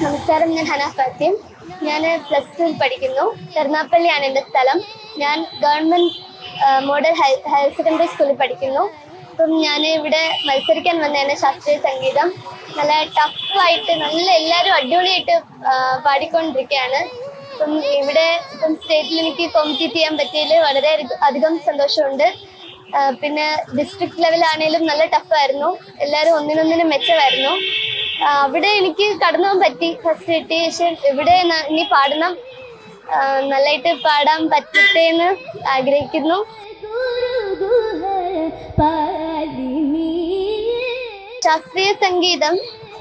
നമസ്കാരം, ഞാൻ ഹന ഫാത്തിം. ഞാൻ +2 പഠിക്കുന്നു. കരുനാപ്പള്ളിയാണ് എൻ്റെ സ്ഥലം. ഞാൻ ഗവൺമെൻറ് മോഡൽ ഹയർ സെക്കൻഡറി സ്കൂളിൽ പഠിക്കുന്നു. അപ്പം ഞാൻ ഇവിടെ മത്സരിക്കാൻ വന്നതാണ് ശാസ്ത്രീയ സംഗീതം. നല്ല ടഫായിട്ട് എല്ലാവരും അടിപൊളിയായിട്ട് പാടിക്കൊണ്ടിരിക്കുകയാണ്. അപ്പം ഇവിടെ സ്റ്റേറ്റിൽ എനിക്ക് കോമ്പറ്റീറ്റ് ചെയ്യാൻ പറ്റിയതിൽ വളരെ അധികം സന്തോഷമുണ്ട്. പിന്നെ ഡിസ്ട്രിക്ട് ലെവലാണേലും നല്ല ടഫായിരുന്നു. എല്ലാവരും ഒന്നിനൊന്നിനും മെച്ചമായിരുന്നു. അവിടെ എനിക്ക് കടന്നു പോകാൻ പറ്റി, ഫസ്റ്റ് കിട്ടി. പക്ഷെ ഇവിടെ ഇനി പാടണം, നല്ലതായിട്ട് പാടാൻ പറ്റട്ടെ എന്ന് ആഗ്രഹിക്കുന്നു. ശാസ്ത്രീയ സംഗീതം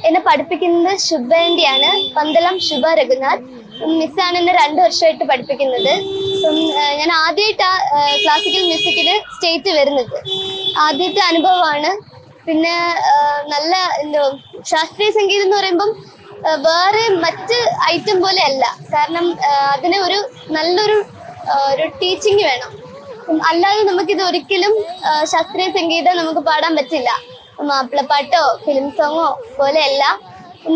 എന്നെ പഠിപ്പിക്കുന്നത് ശുഭേന്റെയാണ്, പന്തളം ശുഭ രഘുനാഥ് മിസ്സാണ് എന്നെ 2 വർഷമായിട്ട് പഠിപ്പിക്കുന്നത്. ഞാൻ ആദ്യമായിട്ടാ ക്ലാസിക്കൽ മ്യൂസിക്കിന് സ്റ്റേറ്റ് വരുന്നത്, ആദ്യത്തെ അനുഭവമാണ്. പിന്നെ നല്ല ശാസ്ത്രീയ സംഗീതം എന്ന് പറയുമ്പം വേറെ മറ്റ് ഐറ്റം പോലെ അല്ല. കാരണം അതിന് നല്ലൊരു ടീച്ചിങ് വേണം. അല്ലാതെ നമുക്കിത് ഒരിക്കലും ശാസ്ത്രീയ സംഗീതം നമുക്ക് പാടാൻ പറ്റില്ല. മാപ്പിളപ്പാട്ടോ ഫിലിം സോങ്ങോ പോലെയല്ല.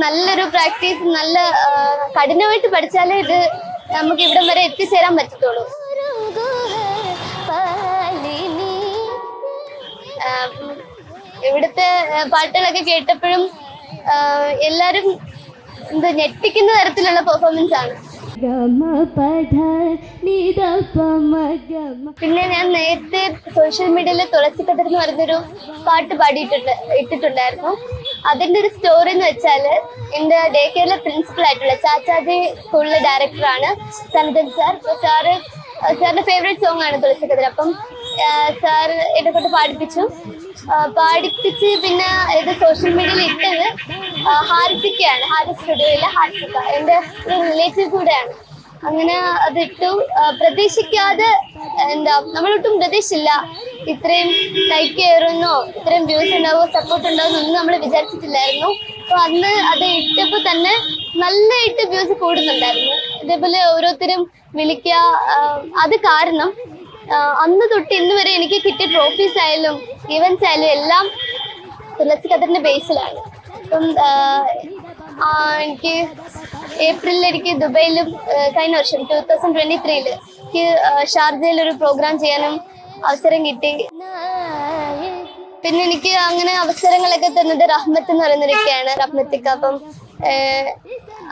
നല്ലൊരു പ്രാക്ടീസ്, നല്ല കഠിനമായിട്ട് പഠിച്ചാലേ ഇത് നമുക്ക് ഇവിടം വരെ എത്തിച്ചേരാൻ പറ്റത്തുള്ളൂ. ഇവിടുത്തെ പാട്ടുകളൊക്കെ കേട്ടപ്പോഴും എല്ലാരും ഞെട്ടിക്കുന്ന തരത്തിലുള്ള പെർഫോമൻസ് ആണ്. പിന്നെ ഞാൻ നേരത്തെ സോഷ്യൽ മീഡിയയിൽ തുളസിക്കതിർ എന്ന് പറഞ്ഞൊരു പാട്ട് ഇട്ടിട്ടുണ്ടായിരുന്നു. അതിന്റെ ഒരു സ്റ്റോറി എന്ന് വെച്ചാല്, എന്റെ ഡേ കെയറിലെ പ്രിൻസിപ്പൽ ആയിട്ടുള്ള ചാച്ചാജി സ്കൂളിലെ ഡയറക്ടറാണ് സനജൻ സാർ. സാറിന്റെ ഫേവറേറ്റ് സോങ് ആണ് തുളസിക്കതിർ. അപ്പം സാർ എന്നെ കൊണ്ട് പാടിപ്പിച്ച് പിന്നെ ഇത് സോഷ്യൽ മീഡിയയിൽ ഇട്ടത് ഹാരിസിക്കയാണ്. ഹാരിസ് സ്റ്റുഡിയോയിലെ ഹാരിസിക്ക എൻ്റെ ഒരു റിലേറ്റീവ് കൂടെയാണ്. അങ്ങനെ അതിട്ടു. പ്രതീക്ഷിക്കാതെ നമ്മളൊട്ടും പ്രതീക്ഷിച്ചില്ല ഇത്രയും ലൈക്ക് കയറുന്നോ, ഇത്രയും വ്യൂസ് ഉണ്ടാവോ, സപ്പോർട്ട് ഉണ്ടാവുമോ ഒന്നും നമ്മൾ വിചാരിച്ചിട്ടില്ലായിരുന്നു. അപ്പോൾ അന്ന് അത് ഇട്ടപ്പോൾ തന്നെ നല്ലതായിട്ട് വ്യൂസ് കൂടുന്നുണ്ടായിരുന്നു. ഇതേപോലെ ഓരോരുത്തരും വിളിക്കുക. അത് കാരണം അന്ന് തൊട്ട് ഇന്ന് വരെ എനിക്ക് കിട്ടിയ ട്രോഫീസ് ആയാലും ഇവന്റ്സ് ആയാലും എല്ലാം തുളസിക്കതിറിന്റെ ബേസിലാണ്. അപ്പം എനിക്ക് ഏപ്രിലിൽ എനിക്ക് ദുബൈയിലും കഴിഞ്ഞ വർഷം 2023 എനിക്ക് ഷാർജയിൽ ഒരു പ്രോഗ്രാം ചെയ്യാനും അവസരം കിട്ടി. പിന്നെ എനിക്ക് അങ്ങനെ അവസരങ്ങളൊക്കെ തന്നത് റഹ്മത്ത് എന്ന് പറയുന്നവരൊക്കെയാണ്, റഹ്മത്തിക്ക. അപ്പം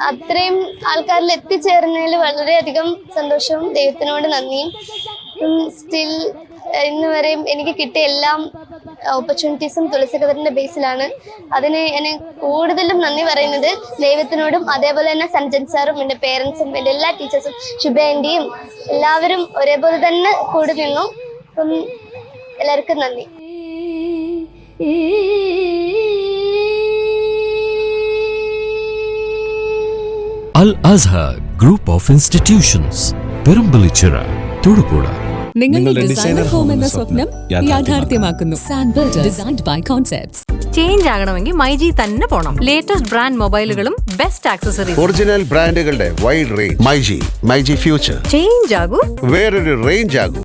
അത്രയും ആൾക്കാരിൽ എത്തിച്ചേർന്നതിൽ വളരെയധികം സന്തോഷവും ദൈവത്തിനോട് നന്ദിയും. സ്റ്റിൽ ഇന്ന് വരെയും എനിക്ക് കിട്ടിയ എല്ലാ ഓപ്പർച്യൂണിറ്റീസും തുളസിക്കതിറിന്റെ ബേസിലാണ്. അതിന് എന്നെ കൂടുതലും നന്ദി പറയുന്നത് ദൈവത്തിനോടും, അതേപോലെ തന്നെ സഞ്ജൻ സാറും, എൻ്റെ പേരൻസും, എൻ്റെ എല്ലാ ടീച്ചേഴ്സും, ശുഭ ആൻറ്റിയും എല്ലാവരും ഒരേപോലെ തന്നെ കൂടി നിന്നു. അപ്പം എല്ലാവർക്കും നന്ദി. Al Azhar Group of Institutions, Perumpillichira, Thodupuzha. നിങ്ങളുടെ ഡിസൈനർ ഹോം എന്ന സ്വപ്നം യാഥാർത്ഥ്യമാക്കുന്നു. സാൻബിൾഡ്, ഡിസൈൻഡ് ബൈ കോൺസെപ്റ്റ്സ്. ചേഞ്ച് ആകണമെങ്കിൽ മൈജി തന്നെ പോണം. ലേറ്റസ്റ്റ് ബ്രാൻഡ് മൊബൈലുകളും ബെസ്റ്റ് ആക്സസറീസ്, ഒറിജിനൽ ബ്രാൻഡുകളുടെ wide range. MyG future. Change ആകൂ, വേറൊരു റേഞ്ച് ആകൂ.